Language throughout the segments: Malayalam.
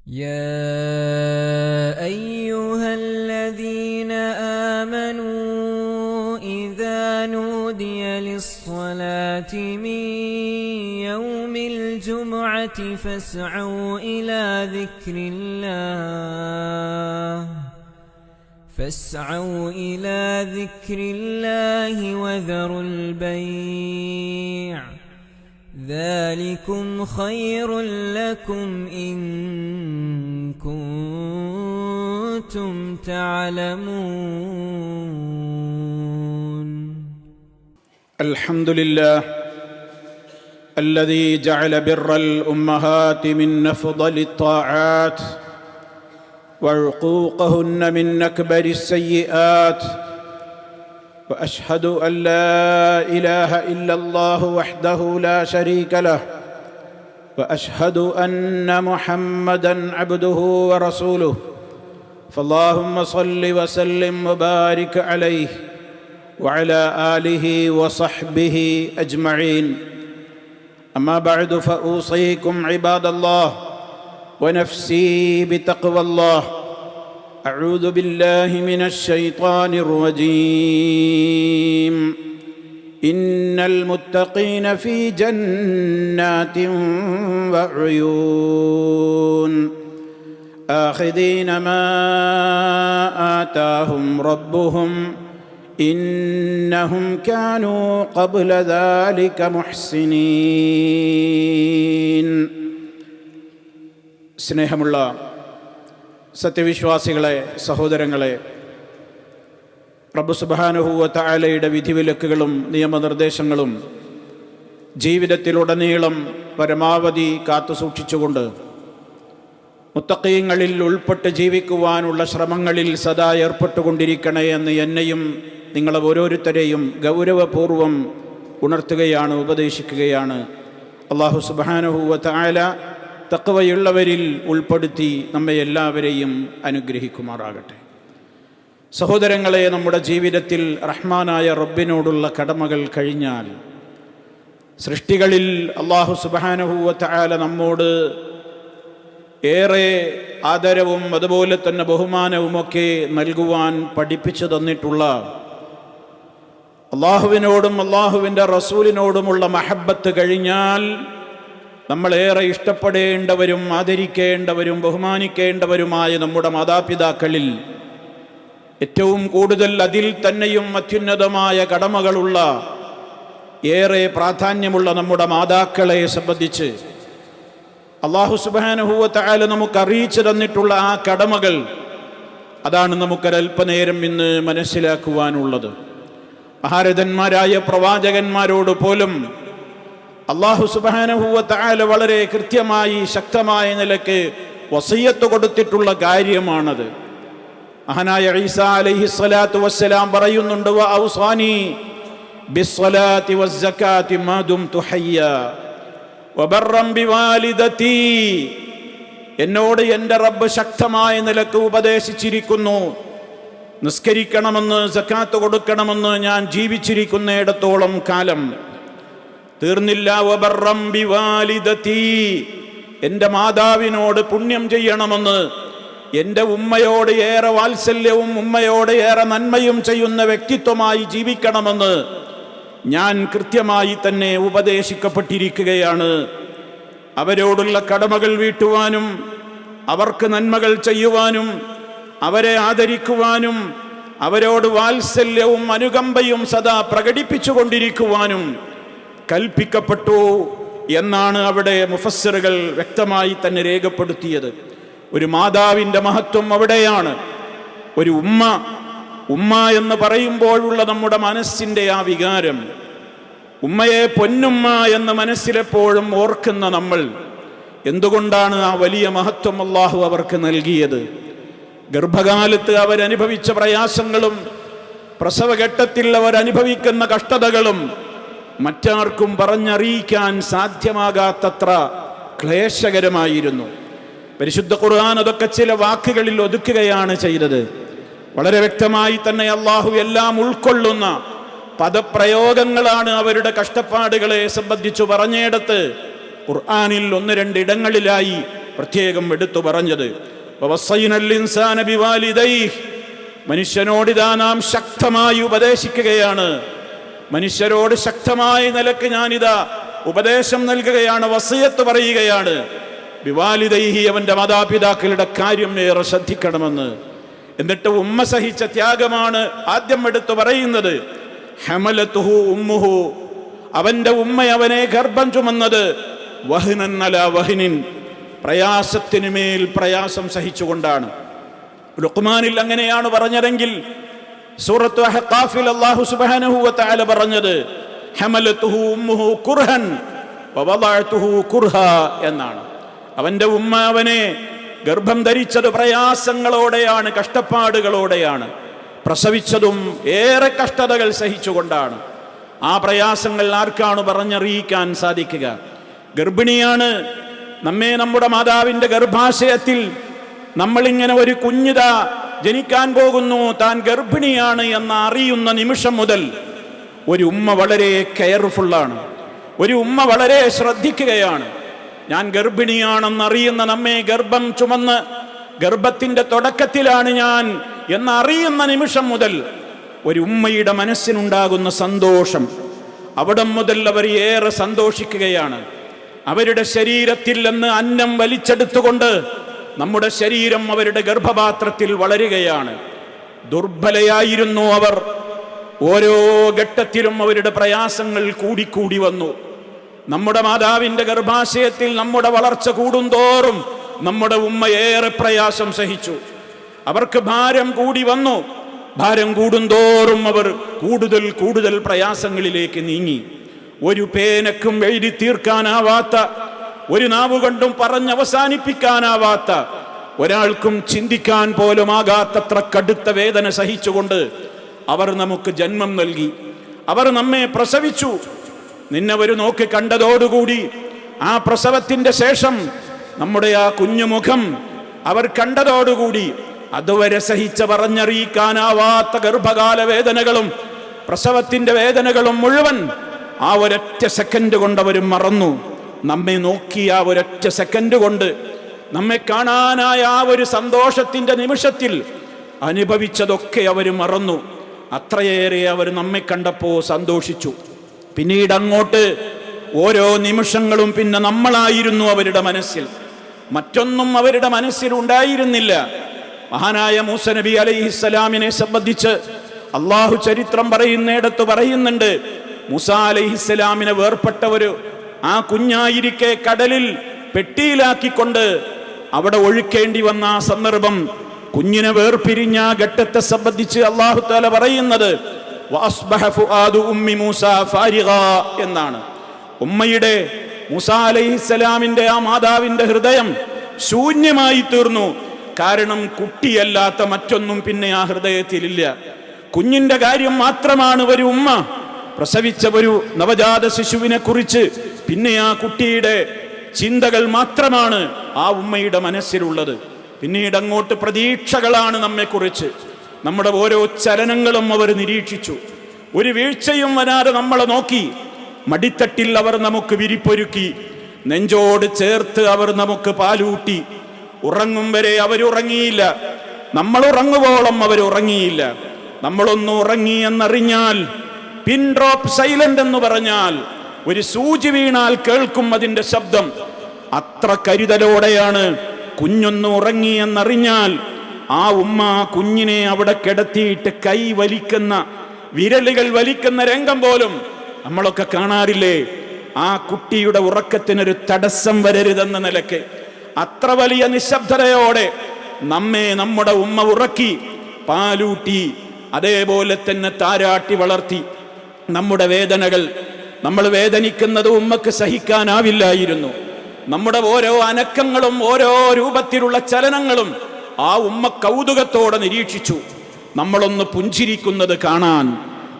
يا أيها الذين آمنوا إذا نودي للصلاة من يوم الجمعة فاسعوا إلى ذكر الله وذروا البيع ذلكم خير لكم إن كنتم تعلمون. الحمد لله الذي جعل بر الأمهات من أفضل الطاعات وعقوقهن من أكبر السيئات، وأشهد أن لا إله إلا الله وحده لا شريك له، وأشهد أن محمدًا عبده ورسوله، فاللهم صل وسلم وبارك عليه وعلى آله وصحبه أجمعين. أما بعد، فأوصيكم عباد الله ونفسي بتقوى الله. أعوذ بالله من الشيطان الرجيم. إن المتقين في جنات وعيون آخذين ما آتاهم ربهم إنهم كانوا قبل ذلك محسنين. സ്നേഹമുള്ള സത്യവിശ്വാസികളെ, സഹോദരങ്ങളെ, റബ്ബ് സുബ്ഹാനഹു വ തആലയുടെ വിധിവിലക്കുകളും നിയമനിർദ്ദേശങ്ങളും ജീവിതത്തിലുടനീളം പരമാവധി കാത്തുസൂക്ഷിച്ചുകൊണ്ട് മുത്തഖീങ്ങളിൽ ഉൾപ്പെട്ട് ജീവിക്കുവാനുള്ള ശ്രമങ്ങളിൽ സദാ ഏർപ്പെട്ടുകൊണ്ടിരിക്കണേ എന്ന് എന്നെയും നിങ്ങളെ ഓരോരുത്തരെയും ഗൗരവപൂർവം ഉണർത്തുകയാണ്, ഉപദേശിക്കുകയാണ്. അല്ലാഹു സുബ്ഹാനഹു വ തആല തഖ്വയുള്ളവരിൽ ഉൾപ്പെടുത്തി നമ്മെ എല്ലാവരെയും അനുഗ്രഹിക്കുമാറാകട്ടെ. സഹോദരങ്ങളെ, നമ്മുടെ ജീവിതത്തിൽ റഹ്മാനായ റബ്ബിനോടുള്ള കടമകൾ കഴിഞ്ഞാൽ സൃഷ്ടികളിൽ അല്ലാഹു സുബ്ഹാനഹു വ തആല നമ്മോട് ഏറെ ആദരവും അതുപോലെ തന്നെ ബഹുമാനവുമൊക്കെ നൽകുവാൻ പഠിപ്പിച്ചു തന്നിട്ടുള്ള അല്ലാഹുവിനോടും അല്ലാഹുവിൻ്റെ റസൂലിനോടുമുള്ള മഹബ്ബത്ത് കഴിഞ്ഞാൽ നമ്മളേറെ ഇഷ്ടപ്പെടേണ്ടവരും ആദരിക്കേണ്ടവരും ബഹുമാനിക്കേണ്ടവരുമായ നമ്മുടെ മാതാപിതാക്കളിൽ ഏറ്റവും കൂടുതൽ അതിൽ തന്നെയും അത്യുന്നതമായ കടമകളുള്ള ഏറെ പ്രാധാന്യമുള്ള നമ്മുടെ മാതാക്കളെ സംബന്ധിച്ച് അല്ലാഹു സുബ്ഹാനഹു വ തആല നമുക്ക് അറിയിച്ചു തന്നിട്ടുള്ള ആ കടമകൾ, അതാണ് നമുക്കൊരൽപ്പനേരം ഇന്ന് മനസ്സിലാക്കുവാനുള്ളത്. മഹാരഥന്മാരായ പ്രവാചകന്മാരോട് പോലും അല്ലാഹു സുബ്ഹാനഹു വ തആല വളരെ കൃത്യമായി ശക്തമായ നിലയ്ക്ക് വസിയ്യത്ത് കൊടുത്തിട്ടുള്ള കാര്യമാണത്. മഹാനായ ഈസാ അലൈഹിസ്സലാത്തു വസ്സലാം പറയുന്നുണ്ട്, വ ഔസാനി ബിസ്സലാത്തി വസ്സകാത്തി മാ ദുംതു ഹയ്യാ വബർറൻ ബിവാലിദതി. എന്നോട് എൻ്റെ റബ്ബ് ശക്തമായ നിലക്ക് ഉപദേശിച്ചിരിക്കുന്നു, നിസ്കരിക്കണമെന്ന്, സക്കാത്ത് കൊടുക്കണമെന്ന് ഞാൻ ജീവിച്ചിരിക്കുന്നിടത്തോളം കാലം. തീർന്നില്ല, വബർറൻ ബിവാലിദതി, എൻ്റെ മാതാവിനോട് പുണ്യം ചെയ്യണമെന്ന്, എൻ്റെ ഉമ്മയോട് ഏറെ വാത്സല്യവും ഉമ്മയോട് ഏറെ നന്മയും ചെയ്യുന്ന വ്യക്തിത്വമായി ജീവിക്കണമെന്ന് ഞാൻ കൃത്യമായി തന്നെ ഉപദേശിക്കപ്പെട്ടിരിക്കുകയാണ്. അവരോടുള്ള കടമകൾ വീട്ടുവാനും അവർക്ക് നന്മകൾ ചെയ്യുവാനും അവരെ ആദരിക്കുവാനും അവരോട് വാത്സല്യവും അനുകമ്പയും സദാ പ്രകടിപ്പിച്ചു കൊണ്ടിരിക്കുവാനും കൽപ്പിക്കപ്പെട്ടു എന്നാണ് അവിടെ മുഫസ്സിറുകൾ വ്യക്തമായി തന്നെ രേഖപ്പെടുത്തിയത്. ഒരു മാതാവിൻ്റെ മഹത്വം അവിടെയാണ്. ഒരു ഉമ്മ എന്ന് പറയുമ്പോഴുള്ള നമ്മുടെ മനസ്സിൻ്റെ ആ വികാരം, ഉമ്മയെ പൊന്നുമ്മ എന്ന് മനസ്സിലെപ്പോഴും ഓർക്കുന്ന നമ്മൾ, എന്തുകൊണ്ടാണ് ആ വലിയ മഹത്വം അല്ലാഹു അവർക്ക് നൽകിയത്? ഗർഭകാലത്ത് അവരനുഭവിച്ച പ്രയാസങ്ങളും പ്രസവഘട്ടത്തിൽ അവരനുഭവിക്കുന്ന കഷ്ടതകളും മറ്റാർക്കും പറഞ്ഞറിയിക്കാൻ സാധ്യമാകാത്തത്ര ക്ലേശകരമായിരുന്നു. പരിശുദ്ധ ഖുർആൻ അതൊക്കെ ചില വാക്കുകളിൽ ഒതുക്കുകയാണ് ചെയ്തത്. വളരെ വ്യക്തമായി തന്നെ അല്ലാഹു എല്ലാം ഉൾക്കൊള്ളുന്ന പദപ്രയോഗങ്ങളാണ് അവരുടെ കഷ്ടപ്പാടുകളെ സംബന്ധിച്ചു പറഞ്ഞിടത്ത് ഖുർആനിൽ 1-2 ഇടങ്ങളിലായി പ്രത്യേകം എടുത്തു പറഞ്ഞത്. വവസ്സൈനൽ ഇൻസാന ബിവാലിദൈഹി, മനുഷ്യനോടിതാ നാം ശക്തമായി ഉപദേശിക്കുകയാണ്. മനുഷ്യരോട് ശക്തമായ നിലക്ക് ഞാനിതാ ഉപദേശം നൽകുകയാണ്, വസിയത്ത് പറയുകയാണ്. ബിവാലിദൈഹി, അവന്റെ മാതാപിതാക്കളുടെ കാര്യം ഏറെ ശ്രദ്ധിക്കണമെന്ന്. എന്നിട്ട് ഉമ്മ സഹിച്ച ത്യാഗമാണ് ആദ്യം എടുത്തു പറയുന്നത്. ഹമലതുഹു ഉമ്മുഹു, അവന്റെ ഉമ്മ അവനെ ഗർഭം ചുമന്നത് വഹ്നൻ അലാ വഹ്നിൻ, പ്രയാസത്തിനു മേൽ പ്രയാസം സഹിച്ചുകൊണ്ടാണ്. ലുഖ്മാനിൽ അങ്ങനെയാണ് പറഞ്ഞതെങ്കിൽ സൂറത്ത് അഹ്ഖാഫിൽ അല്ലാഹു സുബ്ഹാനഹു വ തആല പറഞ്ഞത് ഹമലതുഹു ഉമ്മുഹു കുർഹൻ വവദഅതുഹു കുർഹാ എന്നാണ്. അവന്റെ ഉമ്മ അവനെ ഗർഭം ധരിച്ചത് പ്രയാസങ്ങളോടെയാണ്, കഷ്ടപ്പാടുകളോടെയാണ്. പ്രസവിച്ചതും ഏറെ കഷ്ടതകൾ സഹിച്ചുകൊണ്ടാണ്. ആ പ്രയാസങ്ങൾ ആർക്കാണ് പറഞ്ഞറിയിക്കാൻ സാധിക്കുക? ഗർഭിണിയാണ്. നമ്മെ നമ്മുടെ മാതാവിൻ്റെ ഗർഭാശയത്തിൽ നമ്മളിങ്ങനെ ഒരു കുഞ്ഞിതാ ജനിക്കാൻ പോകുന്നു, താൻ ഗർഭിണിയാണ് എന്ന് അറിയുന്ന നിമിഷം മുതൽ ഒരു ഉമ്മ വളരെ കെയർഫുള്ളാണ്. ഒരു ഉമ്മ വളരെ ശ്രദ്ധിക്കുകയാണ്. ഞാൻ ഗർഭിണിയാണെന്നറിയുന്ന നമ്മെ ഗർഭം ചുമന്ന് ഗർഭത്തിൻ്റെ തുടക്കത്തിലാണ് ഞാൻ എന്നറിയുന്ന നിമിഷം മുതൽ ഒരു ഉമ്മയുടെ മനസ്സിനുണ്ടാകുന്ന സന്തോഷം, അവിടം മുതൽ അവർ ഏറെ സന്തോഷിക്കുകയാണ്. അവരുടെ ശരീരത്തിൽ നിന്ന് അന്നം വലിച്ചെടുത്തുകൊണ്ട് നമ്മുടെ ശരീരം അവരുടെ ഗർഭപാത്രത്തിൽ വളരുകയാണ്. ദുർബലയായിരുന്നു അവർ. ഓരോ ഘട്ടത്തിലും അവരുടെ പ്രയാസങ്ങൾ കൂടിക്കൂടി വന്നു. നമ്മുടെ മാതാവിൻ്റെ ഗർഭാശയത്തിൽ നമ്മുടെ വളർച്ച കൂടുന്തോറും നമ്മുടെ ഉമ്മ ഏറെ പ്രയാസം സഹിച്ചു. അവർക്ക് ഭാരം കൂടി വന്നു. ഭാരം കൂടുന്തോറും അവർ കൂടുതൽ കൂടുതൽ പ്രയാസങ്ങളിലേക്ക് നീങ്ങി. ഒരു പേനക്കും എഴുതി തീർക്കാനാവാത്ത, ഒരു നാവുകൊണ്ടും പറഞ്ഞവസാനിപ്പിക്കാനാവാത്ത, ഒരാൾക്കും ചിന്തിക്കാൻ പോലും ആകാത്തത്ര കടുത്ത വേദന സഹിച്ചുകൊണ്ട് അവർ നമുക്ക് ജന്മം നൽകി. അവർ നമ്മെ പ്രസവിച്ചു. നിന്നവർ നോക്കി കണ്ടതോടുകൂടി ആ പ്രസവത്തിൻ്റെ ശേഷം നമ്മുടെ ആ കുഞ്ഞുമുഖം അവർ കണ്ടതോടുകൂടി അതുവരെ സഹിച്ച പറഞ്ഞറിയിക്കാനാവാത്ത ഗർഭകാല വേദനകളും പ്രസവത്തിൻ്റെ വേദനകളും മുഴുവൻ ആ ഒരൊറ്റ സെക്കൻഡ് കൊണ്ട് അവർ മറന്നു. നമ്മെ നോക്കി ആ ഒരൊറ്റ സെക്കൻഡ് കൊണ്ട് നമ്മെ കാണാനായ ആ ഒരു സന്തോഷത്തിൻ്റെ നിമിഷത്തിൽ അനുഭവിച്ചതൊക്കെ അവർ മറന്നു. അത്രയേറെ അവർ നമ്മെ കണ്ടപ്പോൾ സന്തോഷിച്ചു. പിന്നീട് അങ്ങോട്ട് ഓരോ നിമിഷങ്ങളും പിന്നെ നമ്മളായിരുന്നു അവരുടെ മനസ്സിൽ, മറ്റൊന്നും അവരുടെ മനസ്സിൽ ഉണ്ടായിരുന്നില്ല. മഹാനായ മൂസ നബി അലൈഹിസ്സലാമിനെ സംബന്ധിച്ച് അള്ളാഹു ചരിത്രം പറയുന്നിടത്ത് പറയുന്നുണ്ട്, മൂസ അലൈഹിസ്സലാമിനെ വേർപെട്ടവര് ആ കുഞ്ഞായിരിക്കെ കടലിൽ പെട്ടിയിലാക്കിക്കൊണ്ട് അവിടെ ഒഴുക്കേണ്ടി വന്ന ആ സന്ദർഭം, കുഞ്ഞിനെ വേർപിരിഞ്ഞ ഘട്ടത്തെ സംബന്ധിച്ച് അള്ളാഹു തആല പറയുന്നത് വഅസ്ബഹ ഫുആദു ഉമ്മി മൂസ ഫാരിഗാ എന്നാണ്. ഉമ്മയുടെ മൂസ അലൈഹിസ്സലാമിന്റെ ആ മാതാവിന്റെ ഹൃദയം ശൂന്യമായി തീർന്നു. കാരണം കുട്ടിയല്ലാത്ത മറ്റൊന്നും പിന്നെ ആ ഹൃദയത്തിലില്ല. കുഞ്ഞിന്റെ കാര്യം മാത്രമാണ് ഒരു ഉമ്മ പ്രസവിച്ച ഒരു നവജാത ശിശുവിനെ കുറിച്ച്, പിന്നെ ആ കുട്ടിയുടെ ചിന്തകൾ മാത്രമാണ് ആ ഉമ്മയുടെ മനസ്സിലുള്ളത്. പിന്നീട് അങ്ങോട്ട് പ്രതീക്ഷകളാണ് നമ്മെക്കുറിച്ച്. നമ്മുടെ ഓരോ ചലനങ്ങളും അവർ നിരീക്ഷിച്ചു. ഒരു വീഴ്ചയും വരാതെ നമ്മളെ നോക്കി. മടിത്തട്ടിൽ അവർ നമുക്ക് വിരിപ്പൊരുക്കി, നെഞ്ചോട് ചേർത്ത് അവർ നമുക്ക് പാലൂട്ടി. ഉറങ്ങും വരെ അവരുറങ്ങിയില്ല. നമ്മൾ ഉറങ്ങുവോളം അവരുറങ്ങിയില്ല. നമ്മളൊന്ന് ഉറങ്ങി എന്നറിഞ്ഞാൽ, പിൻ ഡ്രോപ്പ് സൈലന്റ് എന്ന് പറഞ്ഞാൽ, ഒരു സൂചി വീണാൽ കേൾക്കും അതിൻ്റെ ശബ്ദം. അത്ര കരുതലോടെയാണ് കുഞ്ഞൊന്ന് ഉറങ്ങി എന്നറിഞ്ഞാൽ ആ ഉമ്മ കുഞ്ഞിനെ അവിടെ കിടത്തിയിട്ട് കൈ വലിക്കുന്ന, വിരലുകൾ വലിക്കുന്ന രംഗം പോലും നമ്മളൊക്കെ കാണാറില്ലേ? ആ കുട്ടിയുടെ ഉറക്കത്തിനൊരു തടസ്സം വരരുതെന്ന നിലയ്ക്ക് അത്ര വലിയ നിശബ്ദതയോടെ നമ്മെ നമ്മുടെ ഉമ്മ ഉറക്കി, പാലൂട്ടി, അതേപോലെ തന്നെ താരാട്ടി വളർത്തി. നമ്മുടെ വേദനകൾ, നമ്മൾ വേദനിക്കുന്നത് ഉമ്മക്ക് സഹിക്കാനാവില്ലായിരുന്നു. നമ്മുടെ ഓരോ അനക്കങ്ങളും ഓരോ രൂപത്തിലുള്ള ചലനങ്ങളും ആ ഉമ്മ കൗതുകത്തോടെ നിരീക്ഷിച്ചു. നമ്മളൊന്ന് പുഞ്ചിരിക്കുന്നത് കാണാൻ,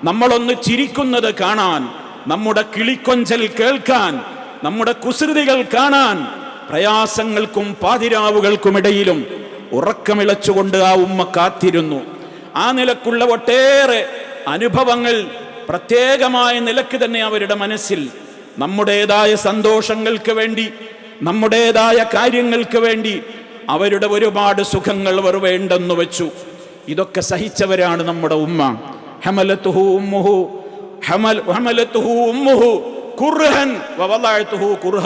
നമ്മളൊന്ന് ചിരിക്കുന്നത് കാണാൻ, നമ്മുടെ കിളിക്കൊഞ്ചൽ കേൾക്കാൻ, നമ്മുടെ കുസൃതികൾ കാണാൻ, പ്രയാസങ്ങൾക്കും പാതിരാവുകൾക്കുമിടയിലും ഉറക്കമിളച്ചുകൊണ്ട് ആ ഉമ്മ കാത്തിരുന്നു. ആ നിലക്കുള്ള ഒട്ടേറെ അനുഭവങ്ങൾ പ്രത്യേകമായ നിലക്ക് തന്നെ അവരുടെ മനസ്സിൽ, നമ്മുടേതായ സന്തോഷങ്ങൾക്ക് വേണ്ടി നമ്മുടേതായ കാര്യങ്ങൾക്ക് വേണ്ടി അവരുടെ ഒരുപാട് സുഖങ്ങൾ അവർ വേണ്ടെന്ന് വെച്ചു. ഇതൊക്കെ സഹിച്ചവരാണ് നമ്മുടെ ഉമ്മ. ഹമലത്തുഹു ഉമ്മുഹു കുർഹൻ വവളഅതുഹു കുർഹ,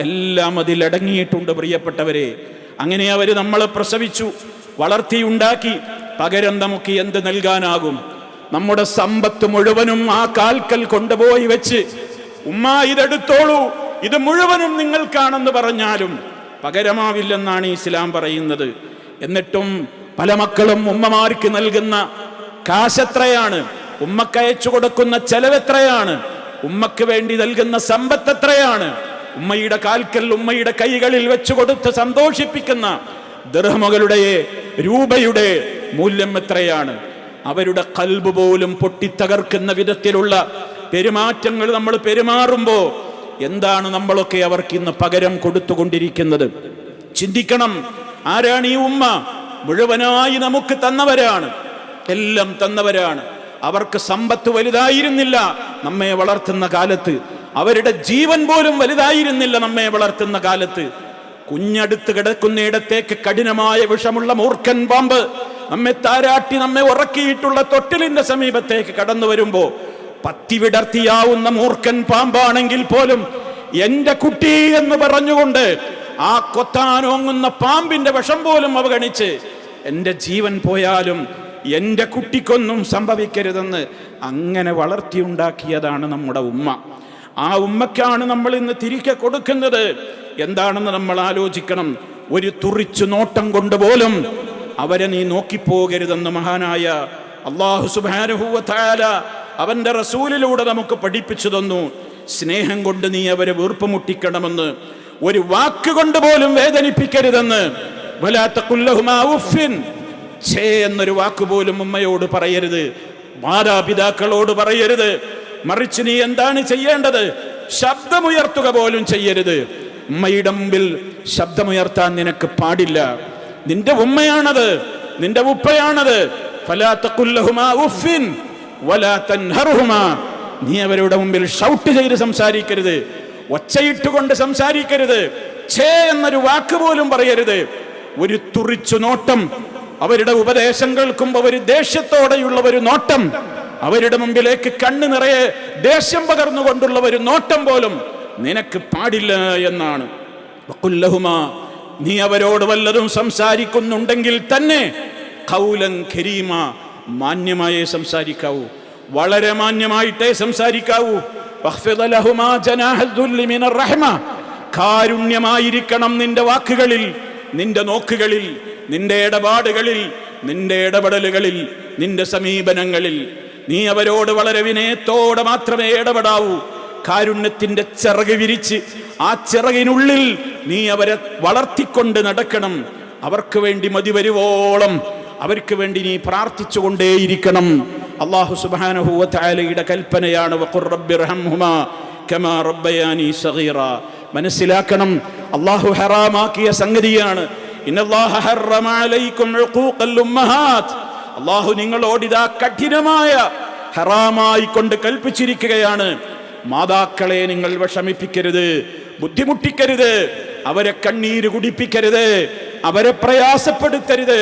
എല്ലാം അതിലടങ്ങിയിട്ടുണ്ട് പ്രിയപ്പെട്ടവരെ. അങ്ങനെ അവർ നമ്മളെ പ്രസവിച്ചു, വളർത്തിയുണ്ടാക്കി. പകരം നമുക്ക് എന്ത് നൽകാനാകും? നമ്മുടെ സമ്പത്ത് മുഴുവനും ആ കാൽക്കൽ കൊണ്ടുപോയി വെച്ച് ഉമ്മ ഇതെടുത്തോളൂ, ഇത് മുഴുവനും നിങ്ങൾക്കാണെന്ന് പറഞ്ഞാലും പകരമാവില്ലെന്നാണ് ഇസ്ലാം പറയുന്നത്. എന്നിട്ടും പല മക്കളും ഉമ്മമാർക്ക് നൽകുന്ന കാശെത്രയാണ്, ഉമ്മക്കയച്ചു കൊടുക്കുന്ന ചെലവെത്രയാണ്, ഉമ്മക്ക് വേണ്ടി നൽകുന്ന സമ്പത്ത് എത്രയാണ്, ഉമ്മയുടെ കാൽക്കൽ ഉമ്മയുടെ കൈകളിൽ വെച്ചു കൊടുത്ത് സന്തോഷിപ്പിക്കുന്ന ദിർഹമുകളുടെ രൂപയുടെ മൂല്യം എത്രയാണ്. അവരുടെ ഖൽബ് പോലും പൊട്ടിത്തകർക്കുന്ന വിധത്തിലുള്ള പെരുമാറ്റങ്ങൾ നമ്മൾ പെരുമാറുമ്പോൾ എന്താണ് നമ്മളൊക്കെ അവർക്ക് ഇന്ന് പകരം കൊടുത്തുകൊണ്ടിരിക്കുന്നത്? ചിന്തിക്കണം. ആരാണ് ഈ ഉമ്മ? മുഴുവനായി നമുക്ക് തന്നവരാണ്, എല്ലാം തന്നവരാണ്. അവർക്ക് സമ്പത്ത് വലുതായിരുന്നില്ല നമ്മെ വളർത്തുന്ന കാലത്ത്, അവരുടെ ജീവൻ പോലും വലുതായിരുന്നില്ല നമ്മെ വളർത്തുന്ന കാലത്ത്. കുഞ്ഞടുത്ത് കിടക്കുന്നിടത്തേക്ക് കഠിനമായ വിഷമുള്ള മൂർഖൻ പാമ്പ് നമ്മെ താരാട്ടി നമ്മെ ഉറക്കിയിട്ടുള്ള തൊട്ടിലിന്റെ സമീപത്തേക്ക് കടന്നു വരുമ്പോ പത്തി വിടർത്തിയാവുന്ന മൂർഖൻ പാമ്പാണെങ്കിൽ പോലും എന്റെ കുട്ടി എന്ന് പറഞ്ഞുകൊണ്ട് ആ കൊത്താനോങ്ങുന്ന പാമ്പിന്റെ വിഷം പോലും അവഗണിച്ച് എന്റെ ജീവൻ പോയാലും എന്റെ കുട്ടിക്കൊന്നും സംഭവിക്കരുതെന്ന് അങ്ങനെ വളർത്തിയുണ്ടാക്കിയതാണ് നമ്മുടെ ഉമ്മ. ആ ഉമ്മക്കാണ് നമ്മൾ ഇന്ന് തിരികെ കൊടുക്കുന്നത്. എന്താണെന്ന് നമ്മൾ ആലോചിക്കണം. ഒരു തുറിച്ചു നോട്ടം കൊണ്ട് പോലും അവരെ നീ നോക്കിപ്പോകരുതെന്ന് മഹാനായ അല്ലാഹു സുബ്ഹാനഹു വ തആല അവന്റെ റസൂലിലൂടെ നമുക്ക് പഠിപ്പിച്ചു തന്നു. സ്നേഹം കൊണ്ട് നീ അവരെ വീർപ്പുമുട്ടിക്കണമെന്ന്, ഒരു വാക്കുകൊണ്ട് പോലും വേദനിപ്പിക്കരുതെന്ന്. വലാ തഖുൽ ലഹുമാ ഉഫ്ഫിൻ, ഛേ എന്നൊരു വാക്കുപോലും ഉമ്മയോട് പറയരുത്, മാതാപിതാക്കളോട് പറയരുത്. മറിച്ച് നീ എന്താണ് ചെയ്യേണ്ടത്? ശബ്ദമുയർത്തുക പോലും ചെയ്യരുത്. ഉമ്മയുടെ മുമ്പിൽ ശബ്ദമുയർത്താൻ നിനക്ക് പാടില്ല. നിന്റെ ഉമ്മയാണത്, നിന്റെ ഉപ്പയാണത്. ഫലാ തഖുൽ ലഹുമാ ഉഫ്ഫിൻ വലാ തൻഹർഹുമാ, നീ അവരുടെ മുമ്പിൽ ഷൗട്ട് ചെയ്ത് സംസാരിക്കരുത്, ഒച്ചയിട്ടുകൊണ്ട് സംസാരിക്കരുത്, ഛേ എന്നൊരു വാക്ക് പോലും പറയരുത്. ഒരു തുറിച്ചു നോട്ടം, അവരുടെ ഉപദേശം കേൾക്കുമ്പോൾ ഒരു ദേഷ്യത്തോടെയുള്ള ഒരു നോട്ടം, അവരുടെ മുമ്പിലേക്ക് കണ്ണ് നിറയെ ദേഷ്യം പകർന്നുകൊണ്ടുള്ള ഒരു നോട്ടം പോലും നിനക്ക് പാടില്ല എന്നാണ്. വഖുല്ലഹുമാ, നീ അവരോട് വല്ലതും സംസാരിക്കുന്നുണ്ടെങ്കിൽ തന്നെ ഖൗലൻ കരീമ, മാന്യമായേ സംസാരിക്കാവൂ, വളരെ മാന്യമായിട്ടേ സംസാരിക്കാവൂ. വഖ്ഫിദ് ലഹുമാ ജനാഹൽ ദുല്ലി മിനർ റഹ്മ, കാരുണ്യമായിരിക്കണം നിന്റെ വാക്കുകളിൽ, നിന്റെ നോക്കുകളിൽ, നിന്റെ ഇടപാടുകളിൽ, നിന്റെ ഇടപെടലുകളിൽ, നിന്റെ സമീപനങ്ങളിൽ. നീ അവരോട് വളരെ വിനയത്തോടെ മാത്രമേ ഇടപെടാവൂ. കാരുണ്യത്തിന്റെ ചിറക് വിരിച്ച് ആ ചിറകിനുള്ളിൽ നീ അവരെ വളർത്തിക്കൊണ്ട് നടക്കണം. അവർക്ക് വേണ്ടി മതി വരുവോളം അവർക്ക് വേണ്ടി നീ പ്രാർത്ഥിച്ചുകൊണ്ടേയിരിക്കണം. അല്ലാഹു സുബ്ഹാനഹു വ തആലയുടെ കൽപ്പനയാണ് വഖുർ റബ്ബിർഹംഹുമാ കമാ റബ്ബയാനി സഗീറ. മനസ്സിലാക്കണം, അല്ലാഹു ഹറാമാക്കിയ സംഗതിയാണ്. ഇന്നല്ലാഹ ഹറമ അലൈക്കും ഉഖൂഖൽ ഉമ്മഹാത്ത്, അല്ലാഹു നിങ്ങളോട് ഇതാ കഠിനമായ ഹറാമായി കൊണ്ട് കൽപ്പിച്ചിരിക്കുകയാണ്. മാതാക്കളെ നിങ്ങൾ വിഷമിപ്പിക്കരുത്, ബുദ്ധിമുട്ടിക്കരുത്, അവരെ കണ്ണീര് കുടിപ്പിക്കരുത്, അവരെ പ്രയാസപ്പെടുത്തരുത്.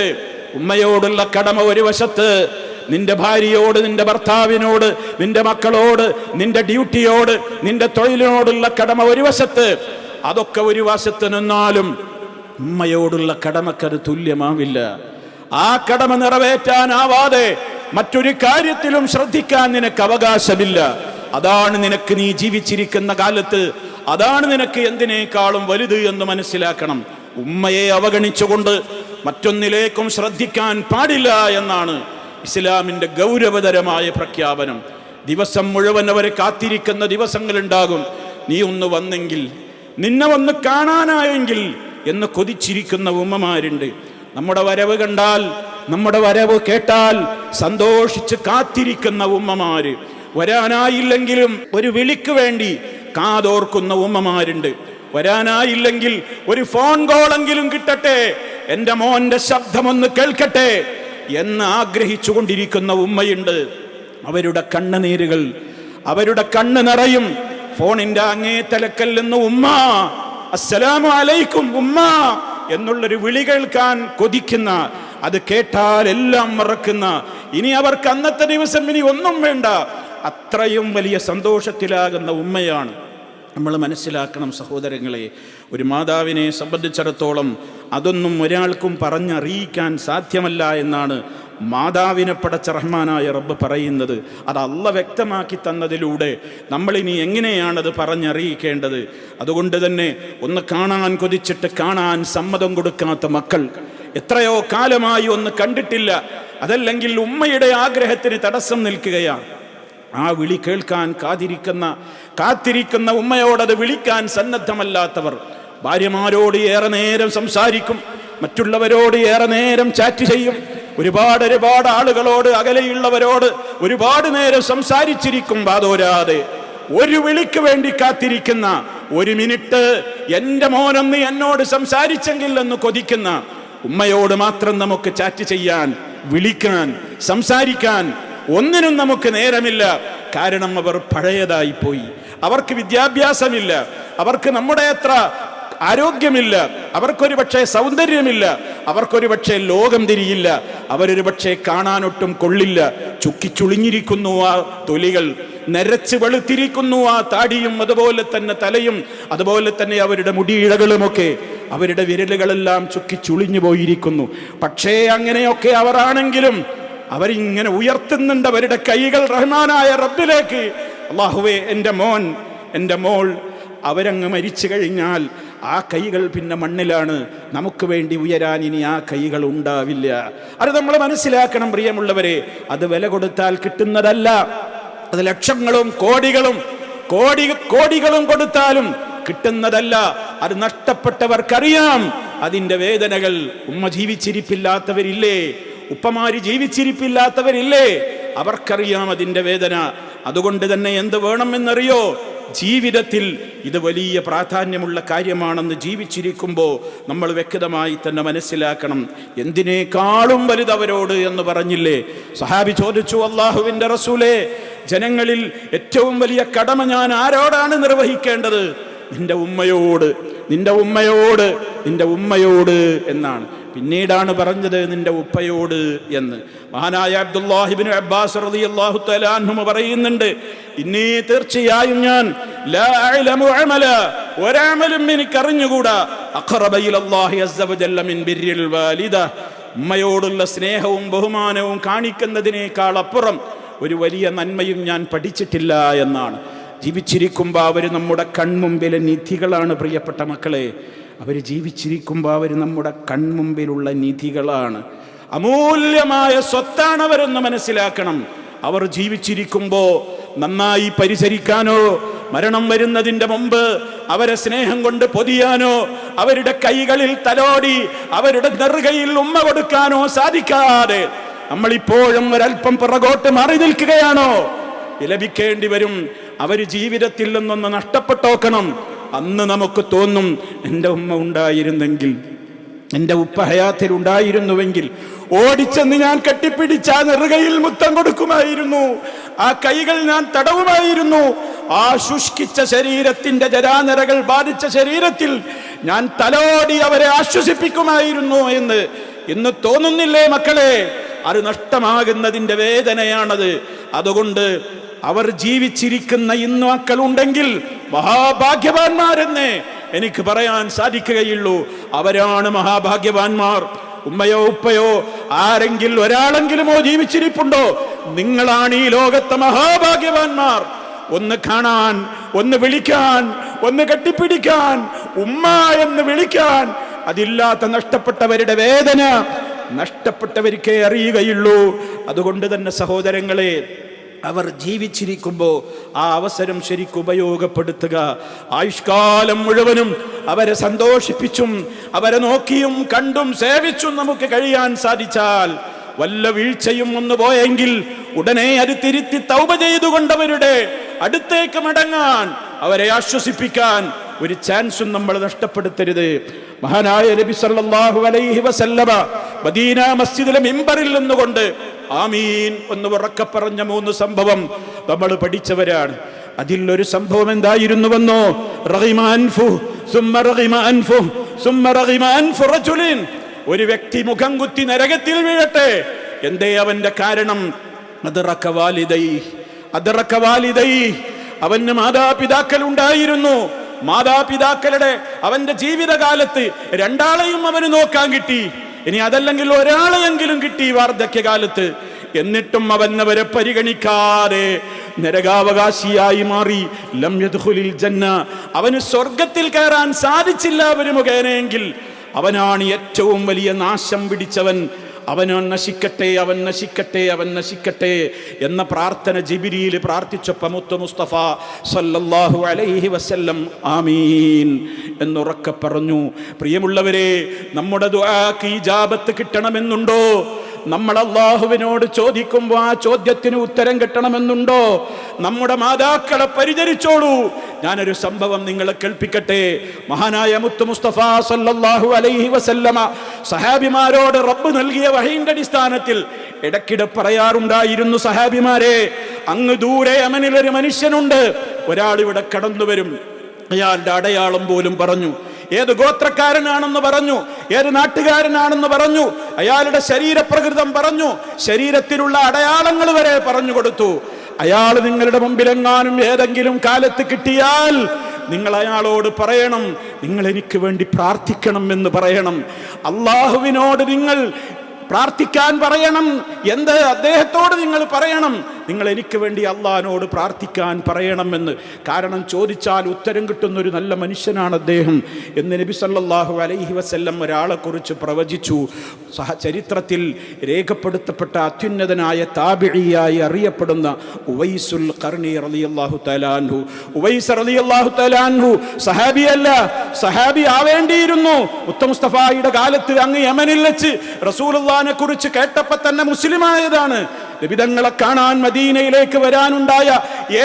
ഉമ്മയോടുള്ള കടമ ഒരു വശത്ത്, നിന്റെ ഭാര്യയോട്, നിന്റെ ഭർത്താവിനോട്, നിന്റെ മക്കളോട്, നിന്റെ ഡ്യൂട്ടിയോട്, നിന്റെ തൊഴിലിനോടുള്ള കടമ ഒരു വശത്ത്. അതൊക്കെ ഒരു വശത്ത് നിന്നാലും ഉമ്മയോടുള്ള കടമക്കത് തുല്യമാവില്ല. ആ കടമ നിറവേറ്റാനാവാതെ മറ്റൊരു കാര്യത്തിലും ശ്രദ്ധിക്കാൻ നിനക്ക് അവകാശമില്ല. അതാണ് നിനക്ക് നീ ജീവിച്ചിരിക്കുന്ന കാലത്ത്, അതാണ് നിനക്ക് എന്തിനേക്കാളും വലുത് എന്ന് മനസ്സിലാക്കണം. ഉമ്മയെ അവഗണിച്ചുകൊണ്ട് മറ്റൊന്നിലേക്കും ശ്രദ്ധിക്കാൻ പാടില്ല എന്നാണ് ഇസ്ലാമിന്റെ ഗൗരവതരമായ പ്രഖ്യാപനം. ദിവസം മുഴുവൻ അവരെ കാത്തിരിക്കുന്ന ദിവസങ്ങളുണ്ടാകും. നീ ഒന്ന് വന്നെങ്കിൽ, നിന്നെ ഒന്ന് കാണാനായെങ്കിൽ എന്ന് കൊതിച്ചിരിക്കുന്ന ഉമ്മമാരുണ്ട്. നമ്മുടെ വരവ് കണ്ടാൽ, നമ്മുടെ വരവ് കേട്ടാൽ സന്തോഷിച്ച് കാത്തിരിക്കുന്ന ഉമ്മമാര്, വരാനായില്ലെങ്കിലും ഒരു വിളിക്ക് വേണ്ടി കാതോർക്കുന്ന ഉമ്മമാരുണ്ട്. വരാനായില്ലെങ്കിൽ ഒരു ഫോൺ കോളെങ്കിലും കിട്ടട്ടെ, എൻ്റെ മോന്റെ ശബ്ദമൊന്ന് കേൾക്കട്ടെ എന്ന് ആഗ്രഹിച്ചു കൊണ്ടിരിക്കുന്ന ഉമ്മയുണ്ട്. അവരുടെ കണ്ണുനീരുകൾ, അവരുടെ കണ്ണ് നിറയും. ഫോണിന്റെ അങ്ങേ തലക്കൽ നിന്ന് ഉമ്മ അസ്സലാമു അലൈക്കും ഉമ്മ എന്നുള്ളൊരു വിളി കേൾക്കാൻ കൊതിക്കുന്ന, അത് കേട്ടാൽ എല്ലാം മറക്കുന്ന, ഇനി അവർക്ക് അന്നത്തെ ദിവസം ഇനി ഒന്നും വേണ്ട, അത്രയും വലിയ സന്തോഷത്തിലാകുന്ന ഉമ്മയാണ്. നമ്മൾ മനസ്സിലാക്കണം സഹോദരങ്ങളെ, ഒരു മാതാവിനെ സംബന്ധിച്ചിടത്തോളം അതൊന്നും ഒരാൾക്കും പറഞ്ഞറിയിക്കാൻ സാധ്യമല്ല എന്നാണ് മാതാവിനെ പടച്ച റഹ്മാനായ റബ്ബ് പറയുന്നത്. അത് അള്ളാഹ് വ്യക്തമാക്കി തന്നതിലൂടെ നമ്മളിനി എങ്ങനെയാണത് പറഞ്ഞറിയിക്കേണ്ടത്? അതുകൊണ്ട് തന്നെ ഒന്ന് കാണാൻ കൊതിച്ചിട്ട് കാണാൻ സമ്മതം കൊടുക്കാത്ത മക്കൾ, എത്രയോ കാലമായി ഒന്ന് കണ്ടിട്ടില്ല, അതല്ലെങ്കിൽ ഉമ്മയുടെ ആഗ്രഹത്തിന് തടസ്സം നിൽക്കുകയാണ്. ആ വിളി കേൾക്കാൻ കാത്തിരിക്കുന്ന ഉമ്മയോടത് വിളിക്കാൻ സന്നദ്ധമല്ലാത്തവർ, ഭാര്യമാരോട് ഏറെ നേരം സംസാരിക്കും, മറ്റുള്ളവരോട് ഏറെ നേരം ചാറ്റ് ചെയ്യും, ഒരുപാട് ആളുകളോട്, അകലെയുള്ളവരോട് ഒരുപാട് നേരം സംസാരിച്ചിരിക്കും, വാതോരാതെ ഒരു വിളിക്ക് വേണ്ടി കാത്തിരിക്കുന്ന, ഒരു മിനിറ്റ് എൻ്റെ മോനൊന്ന് എന്നോട് സംസാരിച്ചെങ്കിൽ എന്ന് കൊതിക്കുന്ന ഉമ്മയോട് മാത്രം നമുക്ക് ചാറ്റ് ചെയ്യാൻ, വിളിക്കാൻ, സംസാരിക്കാൻ ഒന്നിനും നമുക്ക് നേരമില്ല. കാരണം അവർ പഴയതായി പോയി, അവർക്ക് വിദ്യാഭ്യാസമില്ല, അവർക്ക് നമ്മുടെ അത്ര ആരോഗ്യമില്ല, അവർക്കൊരു പക്ഷേ സൗന്ദര്യമില്ല, അവർക്കൊരു പക്ഷേ ലോകം തിരിയില്ല, അവരൊരു പക്ഷേ കാണാനൊട്ടും കൊള്ളില്ല. ചുക്കിച്ചുളിഞ്ഞിരിക്കുന്നു ആ തൊലികൾ, നരച്ച് വെളുത്തിരിക്കുന്നു ആ താടിയും, അതുപോലെ തന്നെ തലയും, അതുപോലെ തന്നെ അവരുടെ മുടിയിഴകളുമൊക്കെ, അവരുടെ വിരലുകളെല്ലാം ചുക്കിച്ചുളിഞ്ഞു പോയിരിക്കുന്നു. പക്ഷേ അങ്ങനെയൊക്കെ അവരാണെങ്കിലും അവരിങ്ങനെ ഉയർത്തുന്നുണ്ട് അവരുടെ കൈകൾ റഹ്മാനായ റബ്ബിലേക്ക്. അല്ലാഹുവേ, എൻ്റെ മോൻ, എൻ്റെ മോൾ അവരങ്ങ് മരിച്ചു കഴിഞ്ഞാൽ ആ കൈകൾ പിന്നെ മണ്ണിലാണ്, നമുക്ക് വേണ്ടി ഉയരാൻ ഇനി ആ കൈകൾ ഉണ്ടാവില്ല. അത് നമ്മൾ മനസ്സിലാക്കണം പ്രിയമുള്ളവരെ. അത് വില കൊടുത്താൽ കിട്ടുന്നതല്ല, അത് ലക്ഷങ്ങളും കോടികളും കൊടുത്താലും കിട്ടുന്നതല്ല. അത് നഷ്ടപ്പെട്ടവർക്കറിയാം അതിൻ്റെ വേദനകൾ. ഉമ്മ ജീവിച്ചിരിപ്പില്ലാത്തവരില്ലേ, ഉപ്പമാര് ജീവിച്ചിരിപ്പില്ലാത്തവരില്ലേ, അവർക്കറിയാം അതിൻ്റെ വേദന. അതുകൊണ്ട് തന്നെ എന്ത് വേണമെന്നറിയോ? ജീവിതത്തിൽ ഇത് വലിയ പ്രാധാന്യമുള്ള കാര്യമാണെന്ന് ജീവിച്ചിരിക്കുമ്പോൾ നമ്മൾ വ്യക്തമായി തന്നെ മനസ്സിലാക്കണം. എന്തിനേക്കാളും വലുതവരോട് എന്ന് പറഞ്ഞില്ലേ? സഹാബി ചോദിച്ചു, അല്ലാഹുവിൻ്റെ റസൂലേ, ജനങ്ങളിൽ ഏറ്റവും വലിയ കടമ ഞാൻ ആരോടാണ് നിർവഹിക്കേണ്ടത്? നിന്റെ ഉമ്മയോട് എന്നാണ്. പിന്നീടാണ് പറഞ്ഞത് നിന്റെ ഉപ്പയോട് എന്ന്. മഹാനായ അബ്ദുല്ലാഹി ഇബ്നു അബ്ബാസ് റളിയല്ലാഹു തആല അൻഹു പറയുന്നുണ്ട്, ഇന്നീ തീർച്ചയായും ഞാൻ ലാ അഅലമു അമല, ഒരമലും എനിക്ക് അറിഞ്ഞുകൂടാ, അഖറബ ഇലല്ലാഹി അസ്സ വജല്ല മിൻ ബിർരിൽ വാലിദ, ഉമ്മയോടുള്ള സ്നേഹവും ബഹുമാനവും കാണിക്കുന്നതിനേക്കാൾ അപ്പുറം ഒരു വലിയ നന്മയും ഞാൻ പഠിച്ചിട്ടില്ല എന്നാണ്. ജീവിച്ചിരിക്കുമ്പോൾ അവർ നമ്മുടെ കൺമുമ്പിലെ നിധികളാണ് പ്രിയപ്പെട്ട മക്കളെ. അവർ ജീവിച്ചിരിക്കുമ്പോൾ അവർ നമ്മുടെ കൺമുമ്പിലുള്ള നിധികളാണ്, അമൂല്യമായ സ്വത്താണ് അവരെന്ന് മനസ്സിലാക്കണം. അവർ ജീവിച്ചിരിക്കുമ്പോൾ നന്നായി പരിചരിക്കാനോ, മരണം വരുന്നതിൻ്റെ മുമ്പ് അവരെ സ്നേഹം കൊണ്ട് പൊതിയാനോ, അവരുടെ കൈകളിൽ തലോടി അവരുടെ നെറുകയിൽ ഉമ്മ കൊടുക്കാനോ സാധിക്കാതെ നമ്മളിപ്പോഴും ഒരൽപ്പം പുറകോട്ട് മാറി നിൽക്കുകയാണോ? വിലപിക്കേണ്ടി വരും. അവർ ജീവിതത്തിൽ നിന്നൊന്ന് നഷ്ടപ്പെട്ടോക്കണം. അന്ന് നമുക്ക് തോന്നും, എൻ്റെ ഉമ്മ ഉണ്ടായിരുന്നെങ്കിൽ, എൻ്റെ ഉപ്പ ഹയാത്തിൽ ഉണ്ടായിരുന്നുവെങ്കിൽ ഓടിച്ചെന്ന് ഞാൻ കെട്ടിപ്പിടിച്ച ആ നെറുകയിൽ മുത്തം കൊടുക്കുമായിരുന്നു, ആ കൈകൾ ഞാൻ തടവുമായിരുന്നു, ആ ശുഷ്കിച്ച ശരീരത്തിൻ്റെ ജരാനരകൾ ബാധിച്ച ശരീരത്തിൽ ഞാൻ തലോടി അവരെ ആശ്വസിപ്പിക്കുമായിരുന്നു എന്ന് ഇന്ന് തോന്നുന്നില്ലേ മക്കളെ? അത് നഷ്ടമാകുന്നതിൻ്റെ വേദനയാണത്. അതുകൊണ്ട് അവർ ജീവിച്ചിരിക്കുന്ന ഇന്ന് മക്കളുണ്ടെങ്കിൽ മഹാഭാഗ്യവാന്മാരെന്ന് എനിക്ക് പറയാൻ സാധിക്കുകയുള്ളൂ. അവരാണ് മഹാഭാഗ്യവാന്മാർ. ഉമ്മയോ ഉപ്പയോ ആരെങ്കിലും ഒരാളെങ്കിലുമോ ജീവിച്ചിരിപ്പുണ്ടോ? നിങ്ങളാണ് ഈ ലോകത്തെ മഹാഭാഗ്യവാന്മാർ. ഒന്ന് കാണാൻ, ഒന്ന് വിളിക്കാൻ, ഒന്ന് കെട്ടിപ്പിടിക്കാൻ, ഉമ്മ എന്ന് വിളിക്കാൻ. അതില്ലാത്ത നഷ്ടപ്പെട്ടവരുടെ വേദന നഷ്ടപ്പെട്ടവർക്കേ അറിയുകയുള്ളൂ. അതുകൊണ്ട് തന്നെ സഹോദരങ്ങളെ, അവർ ജീവിച്ചിരിക്കുമ്പോൾ ആ അവസരം ശരിക്കും ഉപയോഗപ്പെടുത്തുക. ആയുഷ്കാലം മുഴുവനും അവരെ സന്തോഷിപ്പിച്ചും അവരെ നോക്കിയും കണ്ടും സേവിച്ചും നമുക്ക് കഴിയാൻ സാധിച്ചാൽ, വല്ല വീഴ്ചയും ഒന്ന് പോയെങ്കിൽ ഉടനെ അത് തിരുത്തി തൗബ ചെയ്തുകൊണ്ടവരുടെ അടുത്തേക്ക് മടങ്ങാൻ, അവരെ ആശ്വസിപ്പിക്കാൻ ഒരു ചാൻസും നമ്മൾ നഷ്ടപ്പെടുത്തരുത്. മഹാനായ നബി സല്ലല്ലാഹു അലൈഹി വസല്ലമ മദീന മസ്ജിദിലെ മിമ്പറിൽ നിന്നുകൊണ്ട് ആമീൻ എന്ന് ഉറക്കെ പറഞ്ഞ 3 സംഭവം നമ്മൾ പഠിച്ചവരാണ്. അതിലൊരു സംഭവം എന്തായിരുന്നുവെന്നോ? റഹിമാൻഫു സുമ്മ റഗിമ അൻഫുഹു സുമ്മ റഗിമ അൻഫു റജുലിൻ. ഒരു വ്യക്തി മുഖം കുത്തി നരകത്തിൽ വീഴട്ടെ. എന്തേ അവന്റെ കാരണം? അദ്റക വാലിദൈ, അവന് മാതാപിതാക്കൾ ഉണ്ടായിരുന്നു. മാതാപിതാക്കളുടെ അവന്റെ ജീവിതകാലത്ത് രണ്ടാളെയും അവന് നോക്കാൻ കിട്ടി. ഇനി അതല്ലെങ്കിൽ ഒരാളെയെങ്കിലും കിട്ടി വാർദ്ധക്യകാലത്ത്. എന്നിട്ടും അവൻ അവരെ പരിഗണിക്കാതെ നരകാവകാശിയായി മാറി. ലം യദ്ഖുലിൽ ജന്ന, അവന് സ്വർഗത്തിൽ കയറാൻ സാധിച്ചില്ല അവര് മുഖേനയെങ്കിൽ അവനാണ് ഏറ്റവും വലിയ നാശം പിടിച്ചവൻ. അവൻ നശിക്കട്ടെ, അവൻ നശിക്കട്ടെ, അവൻ നശിക്കട്ടെ എന്ന പ്രാർത്ഥന ജിബ്രീൽ പ്രാർത്ഥിച്ചപ്പോൾ മുത്ത് മുസ്തഫ സല്ലല്ലാഹു അലൈഹി വസല്ലം ആമീൻ എന്നുറക്കെ പറഞ്ഞു. പ്രിയമുള്ളവരെ, നമ്മുടെ ദുആക്ക് ഇജാബത്ത് കിട്ടണമെന്നുണ്ടോ? നമ്മൾ അല്ലാഹുവിനോട് ചോദിക്കുമ്പോൾ ആ ചോദ്യത്തിന് ഉത്തരം കിട്ടണമെന്നുണ്ടോ? നമ്മുടെ മാതാക്കളെ പരിചരിച്ചോളൂ. ഞാനൊരു സംഭവം നിങ്ങളെ കേൾപ്പിക്കട്ടെ. മഹാനായ മുത്ത് മുസ്തഫ സല്ലല്ലാഹു അലൈഹി വസല്ലമ സഹാബിമാരോട് റബ്ബ് നൽകിയ വഹയിന്റെ അടിസ്ഥാനത്തിൽ ഇടയ്ക്കിടെ പറയാറുണ്ടായിരുന്നു, സഹാബിമാരെ, അങ്ങ് ദൂരെ യമനിലൊരു മനുഷ്യനുണ്ട്. ഒരാൾ ഇവിടെ കടന്നു വരും. അയാളുടെ അടയാളം പോലും പറഞ്ഞു, ഏത് ഗോത്രക്കാരനാണെന്ന് പറഞ്ഞു, ഏത് നാട്ടുകാരനാണെന്ന് പറഞ്ഞു, അയാളുടെ ശരീരപ്രകൃതം പറഞ്ഞു, ശരീരത്തിലുള്ള അടയാളങ്ങൾ വരെ പറഞ്ഞു കൊടുത്തു. അയാൾ നിങ്ങളുടെ മുമ്പിലെങ്ങാനും ഏതെങ്കിലും കാലത്ത് കിട്ടിയാൽ നിങ്ങൾ അയാളോട് പറയണം, നിങ്ങൾ എനിക്ക് വേണ്ടി പ്രാർത്ഥിക്കണം എന്ന് പറയണം. അള്ളാഹുവിനോട് നിങ്ങൾ പ്രാർത്ഥിക്കാൻ പറയണം. എന്ത്? അദ്ദേഹത്തോട് നിങ്ങൾ പറയണം, നിങ്ങൾ എനിക്ക് വേണ്ടി അള്ളാഹിനോട് പ്രാർത്ഥിക്കാൻ പറയണമെന്ന്. കാരണം ചോദിച്ചാൽ ഉത്തരം കിട്ടുന്ന ഒരു നല്ല മനുഷ്യനാണ് അദ്ദേഹം എന്ന് നബി സല്ലല്ലാഹു അലൈഹി വസല്ലം ഒരാളെ കുറിച്ച് പ്രവചിച്ചു. ചരിത്രത്തിൽ രേഖപ്പെടുത്തപ്പെട്ട അത്യുന്നതനായ താബിഈയായി അറിയപ്പെടുന്ന ഉവൈസുൽ ഖർനി റളിയല്ലാഹു തആല അൻഹു. ഉവൈസ് റളിയല്ലാഹു തആല അൻഹു സഹാബിയല്ല, സഹാബി ആവേണ്ടിയിരുന്നു. മുസ്തഫയുടെ കാലത്ത് അങ്ങ് യമനിൽ വെച്ച് റസൂലുള്ളാഹിനെ കുറിച്ച് കേട്ടപ്പോൾ തന്നെ മുസ്ലിമായതാണ്. നബിതങ്ങളെ കാണാൻ മദീനയിലേക്ക് വരാനുണ്ടായ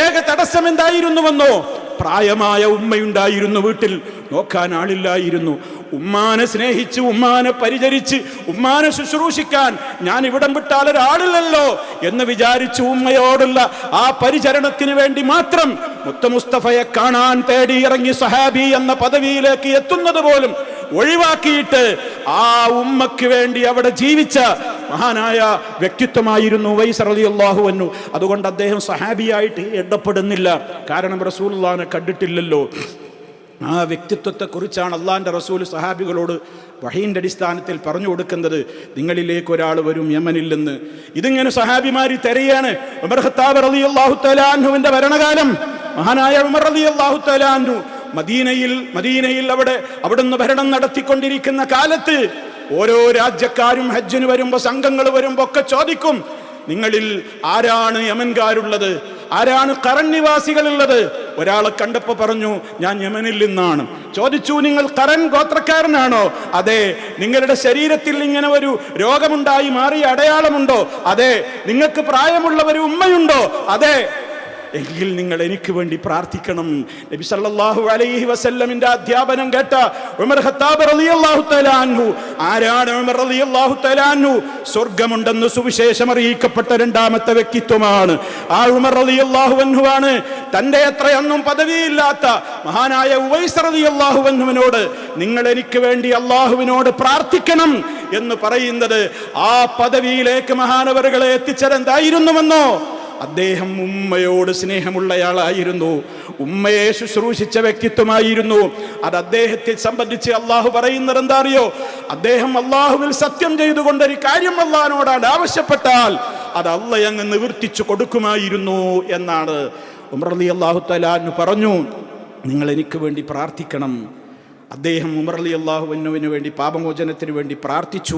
ഏക തടസ്സം എന്തായിരുന്നുവെന്നോ? പ്രായമായ ഉമ്മയുണ്ടായിരുന്നു വീട്ടിൽ, നോക്കാൻ ആളില്ലായിരുന്നു. ഉമ്മാനെ സ്നേഹിച്ച്, ഉമ്മാനെ പരിചരിച്ച്, ഉമ്മാനെ ശുശ്രൂഷിക്കാൻ ഞാൻ ഇവിടം വിട്ടാൽ ഒരാളില്ലല്ലോ എന്ന് വിചാരിച്ച് ഉമ്മയോടുള്ള ആ പരിചരണത്തിന് വേണ്ടി മാത്രം മുത്ത് മുസ്തഫയെ കാണാൻ തേടി ഇറങ്ങി സഹാബി എന്ന പദവിയിലേക്ക് എത്തുന്നത് പോലും ഒഴിവാക്കിയിട്ട് ആ ഉമ്മക്ക് വേണ്ടി അവിടെ ജീവിച്ച മഹാനായ വ്യക്തിത്വമായിരുന്നു ഉവൈസ് റളിയല്ലാഹു അൻഹു. അതുകൊണ്ട് അദ്ദേഹം സഹാബിയായിട്ട് എണ്ണപ്പെടുന്നില്ല. കാരണം റസൂലുള്ളാഹിനെ കണ്ടിട്ടില്ലല്ലോ. ആ വ്യക്തിത്വത്തെക്കുറിച്ചാണ് അള്ളാഹിൻ്റെ റസൂൽ സഹാബികളോട് വഹീൻ്റെ അടിസ്ഥാനത്തിൽ പറഞ്ഞു കൊടുക്കുന്നത്. നിങ്ങളിലേക്ക് ഒരാൾ വരും യമനിൽ നിന്ന്. ഇതിങ്ങനെ സഹാബിമാർ തിരയാണ്. ഉമർ ഖത്താബ് റളിയല്ലാഹു തആല അൻഹുവിൻ്റെ ഭരണകാലം. മഹാനായ ഉമർ റളിയല്ലാഹു തആല അൻഹു മദീനയിൽ അവിടുന്ന് ഭരണം നടത്തിക്കൊണ്ടിരിക്കുന്ന കാലത്ത് ഓരോ രാജ്യക്കാരും ഹജ്ജിന് വരുമ്പോൾ, സംഘങ്ങൾ വരുമ്പോൾ ഒക്കെ ചോദിക്കും, നിങ്ങളിൽ ആരാണ് യമൻകാരുള്ളത്, ആരാണ് ഖറൻ നിവാസികളുള്ളത്? ഒരാളെ കണ്ടപ്പോൾ പറഞ്ഞു, ഞാൻ യമനിൽ നിന്നാണ്. ചോദിച്ചു, നിങ്ങൾ ഖറൻ ഗോത്രക്കാരനാണോ? അതെ. നിങ്ങളുടെ ശരീരത്തിൽ ഇങ്ങനെ ഒരു രോഗമുണ്ടായി മാറിയ അടയാളമുണ്ടോ? അതെ. നിങ്ങൾക്ക് പ്രായമുള്ള ഒരു ഉമ്മയുണ്ടോ? അതെ. എങ്കിൽ നിങ്ങൾ എനിക്ക് വേണ്ടി പ്രാർത്ഥിക്കണം. നബി സല്ലല്ലാഹു അലൈഹി വസല്ലമിന്റെ അധ്യാപനം കേട്ട ഉമർ ഖത്താബ് റളിയല്ലാഹു തആല അൻഹു, ആരാണ് ഉമർ റളിയല്ലാഹു തആല അൻഹു? സ്വർഗ്ഗമുണ്ടെന്ന് സുവിശേഷം അറിയിക്കപ്പെട്ട രണ്ടാമത്തെ വ്യക്തിത്വമാണ്. ആ ഉമർ റളിയല്ലാഹു അൻഹു ആണ് തന്റെ എത്രയൊന്നും പദവിയില്ലാത്ത മഹാനായ ഉവൈസ് റളിയല്ലാഹു അൻഹുവിനോട് നിങ്ങൾ എനിക്ക് വേണ്ടി അള്ളാഹുവിനോട് പ്രാർത്ഥിക്കണം എന്ന് പറയുന്നത്. ആ പദവിയിലേക്ക് മഹാനവറുകളെ എത്തിച്ചതെന്തായിരുന്നുവെന്നോ? അദ്ദേഹം ഉമ്മയോട് സ്നേഹമുള്ളയാളായിരുന്നു, ഉമ്മയെ ശുശ്രൂഷിച്ച വ്യക്തിത്വമായിരുന്നു. അത് അദ്ദേഹത്തെ സംബന്ധിച്ച് അള്ളാഹു പറയുന്നത് എന്താ അറിയോ? അദ്ദേഹം അള്ളാഹുവിൽ സത്യം ചെയ്തുകൊണ്ട് ഒരു കാര്യം അള്ളാഹിനോടാണ് ആവശ്യപ്പെട്ടാൽ അത് അള്ളാഹ് അങ്ങ് നിവർത്തിച്ചു കൊടുക്കുമായിരുന്നു എന്നാണ്. ഉമർ റളിയല്ലാഹു തആല അൻഹു പറഞ്ഞു, നിങ്ങൾ എനിക്ക് വേണ്ടി പ്രാർത്ഥിക്കണം. അദ്ദേഹം ഉമർ റളിയല്ലാഹു അൻഹുവിന് വേണ്ടി പാപമോചനത്തിന് വേണ്ടി പ്രാർത്ഥിച്ചു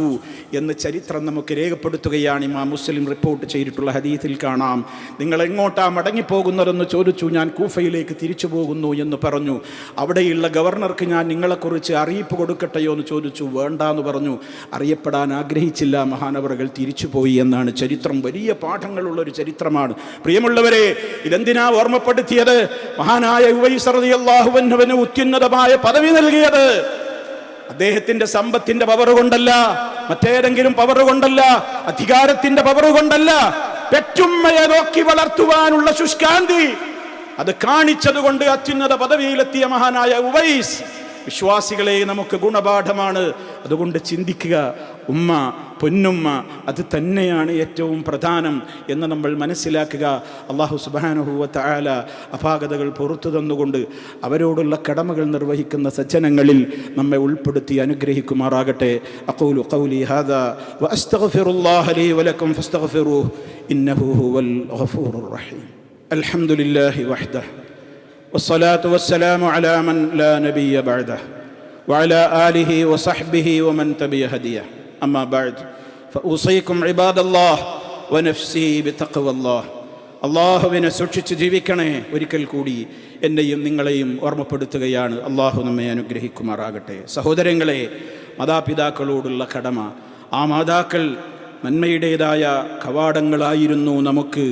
എന്ന് ചരിത്രം നമുക്ക് രേഖപ്പെടുത്തുകയാണ്. ഇമാം മുസ്ലിം റിപ്പോർട്ട് ചെയ്തിട്ടുള്ള ഹദീസിൽ കാണാം. നിങ്ങൾ എങ്ങോട്ടാ മടങ്ങിപ്പോകുന്നതെന്ന് ചോദിച്ചു. ഞാൻ കൂഫയിലേക്ക് തിരിച്ചു പോകുന്നു എന്ന് പറഞ്ഞു. അവിടെയുള്ള ഗവർണർക്ക് ഞാൻ നിങ്ങളെക്കുറിച്ച് അറിയിപ്പ് കൊടുക്കട്ടെയോ എന്ന് ചോദിച്ചു. വേണ്ടാന്ന് പറഞ്ഞു. അറിയപ്പെടാൻ ആഗ്രഹിച്ചില്ല. മഹാനവറുകൾ തിരിച്ചുപോയി എന്നാണ് ചരിത്രം. വലിയ പാഠങ്ങളുള്ളൊരു ചരിത്രമാണ്. പ്രിയമുള്ളവരെ, ഇതെന്തിനാ ഓർമ്മപ്പെടുത്തിയത്? മഹാനായ ഉവൈസ് റളിയല്ലാഹു അൻഹുവിന് അത്യുന്നതമായ പദവി നൽകി അദ്ദേഹത്തിന്റെ സമ്പത്തിന്റെ പവർ കൊണ്ടല്ല, മറ്റേതെങ്കിലും പവർ കൊണ്ടല്ല, അധികാരത്തിന്റെ പവർ കൊണ്ടല്ല, പെറ്റുമ്മയെ നോക്കി വളർത്തുവാനുള്ള ശുഷ്കാന്തി അത് കാണിച്ചതുകൊണ്ട് അത്യുന്നത പദവിയിലെത്തിയ മഹാനായ ഉവൈസ് വിശ്വാസികളെ നമുക്ക് ഗുണപാഠമാണ്. അതുകൊണ്ട് ചിന്തിക്കുക, ഉമ്മ, പൊന്നുമ്മ അത് തന്നെയാണ് ഏറ്റവും പ്രധാനം എന്ന് നമ്മൾ മനസ്സിലാക്കുക. അല്ലാഹു സുബ്ഹാനഹു വ തആല അപാകതകൾ പുറത്തു തന്നുകൊണ്ട് അവരോടുള്ള കടമകൾ നിർവഹിക്കുന്ന സജ്ജനങ്ങളിൽ നമ്മെ ഉൾപ്പെടുത്തി അനുഗ്രഹിക്കുമാറാകട്ടെ. അഖൂലു ഖൗലി ഹാദാ വ അസ്തഗ്ഫിറുല്ലാഹ ലീ വലക്കും ഫസ്തഗ്ഫിറൂഹു ഇന്നഹു ഹുവൽ ഗഫൂറുർ റഹീം. അൽഹംദുലില്ലാഹി വഹ്ദഹു വസ്സലാത്തു വസ്സലാമു അലാ മൻ ലാ നബിയ്യ ബഅദഹു വഅലാ ആലിഹി വസഹ്ബിഹി വമൻ തബിഅ ഹദിയഹു. അമ്മാ ബഅദ് ഫഊസീകും ഇബാദല്ലാഹ് വനഫ്സി ബിതഖ്വല്ലാഹ്. അല്ലാഹുവിനെ സൂക്ഷിച്ച് ജീവിക്കണേ. ഒരിക്കൽ കൂടി എന്നെയും നിങ്ങളെയും ഓർമ്മപ്പെടുത്തുകയാണ്. അല്ലാഹു നമ്മെ അനുഗ്രഹിക്കുമാറാകട്ടെ. സഹോദരങ്ങളെ, മാതാപിതാക്കളോടുള്ള കടമ, ആ മാതാക്കൾ നന്മയുടേതായ കവാടങ്ങളായിരുന്നു നമുക്ക്.